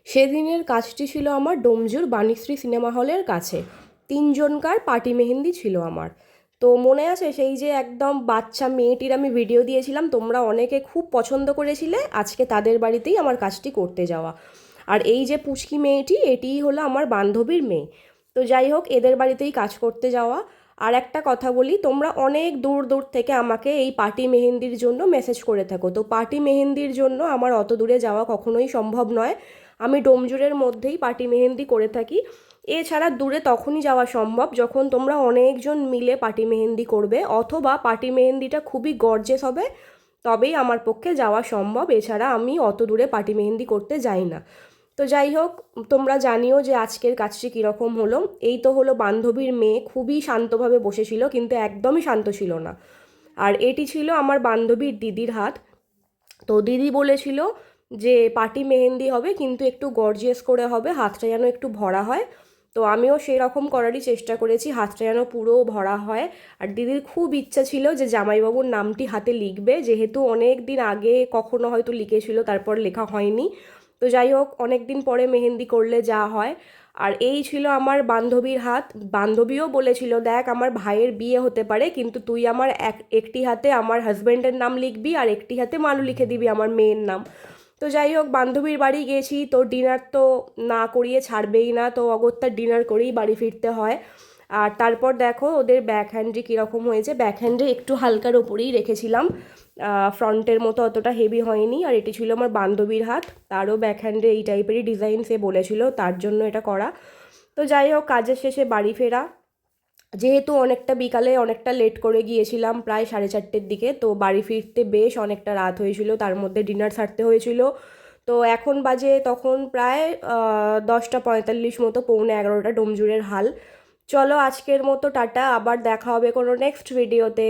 সেদিনের কাজটি ছিল আমার ডোমজুর বাণীশ্রী সিনেমা হলের কাছে। তিনজনকার পার্টি মেহেন্দি ছিল আমার। তো মনে আছে সেই যে একদম বাচ্চা মেয়েটির আমি ভিডিও দিয়েছিলাম, তোমরা অনেকে খুব পছন্দ করেছিলে। আজকে তাদের বাড়িতেই আমার কাজটি করতে যাওয়া। আর এই যে পুচকি মেয়েটি, এটিই হলো আমার বান্ধবীর মেয়ে। তো যাই হোক, এদের বাড়িতেই কাজ করতে যাওয়া। আর একটা কথা বলি, তোমরা অনেক দূর দূর থেকে আমাকে এই পার্টি মেহেন্দির জন্য মেসেজ করে থাকো। তো পার্টি মেহেন্দির জন্য আমার অত দূরে যাওয়া কখনোই সম্ভব নয়। আমি ডোমজুরের মধ্যেই পার্টি মেহেন্দি করে থাকি। এছাড়া দূরে তখনই যাওয়া সম্ভব যখন তোমরা অনেকজন মিলে পার্টি মেহেন্দি করবে, অথবা পার্টি মেহেন্দিটা খুবই গর্জেস হবে, তবেই আমার পক্ষে যাওয়া সম্ভব। এছাড়া আমি অত দূরে পার্টি মেহেন্দি করতে যাই না। তো যাই হোক, তোমরা জানিও যে আজকের কাজটি কীরকম হলো। এই তো হলো বান্ধবীর মেয়ে, খুবই শান্তভাবে বসেছিল, কিন্তু একদমই শান্ত ছিল না। আর এটি ছিল আমার বান্ধবীর দিদির হাত। তো দিদি বলেছিল যে পার্টি মেহেন্দি হবে, কিন্তু একটু গর্জিয়াস করে হবে, হাতটা যেন একটু ভরা হয়। তো আমিও সেই রকম করারই চেষ্টা করেছি, হাতটা যেন পুরো ভরা হয়। আর দিদির খুব ইচ্ছা ছিল যে জামাইবাবুর নামটি হাতে লিখবে, যেহেতু অনেক দিন আগে কখনো হয়তো লিখেছিল, তারপর লেখা হয়নি। তো যাই হোক, অনেক দিন পরে মেহেন্দি করলে যা হয়। আর এই ছিল আমার বান্ধবীর হাত। বান্ধবীও বলেছিল, দেখ আমার ভাইয়ের বিয়ে হতে পারে, কিন্তু তুই আমার একটি হাতে আমার হাজব্যান্ডের নাম লিখবি আর একটি হাতে মানু লিখে দিবি আমার মেয়ের নাম। তো যাই হোক, বান্ধবীর বাড়ি গেছি, তো ডিনার তো না করিয়ে ছাড়বেই না, তো অগত্যা ডিনার করেই বাড়ি ফিরতে হয়। আর তারপর দেখো ওদের ব্যাক হ্যান্ডে কীরকম হয়েছে। ব্যাক হ্যান্ডে একটু হালকার ওপরেই রেখেছিলাম, ফ্রন্টের মতো অতটা হেভি হয়নি। আর এটি ছিল আমার বান্ধবীর হাত, তারও ব্যাক হ্যান্ডে এই টাইপেরই ডিজাইন সে বলেছিল, তার জন্য এটা করা। তো যাই হোক, কাজের শেষে বাড়ি ফেরা। যেহেতু অনেকটা বিকালে অনেকটা লেট করে গিয়েছিলাম, প্রায় 4:30-র দিকে, তো বাড়ি ফিরতে বেশ অনেকটা রাত হয়েছিল, তার মধ্যে ডিনার সারতে হয়েছিল। তো এখন বাজে তখন প্রায় 10:45 মতো, 10:45 ডোমজুরের হাল। চলো আজকের মতো টাটা, আবার দেখা হবে কোনো নেক্সট ভিডিওতে।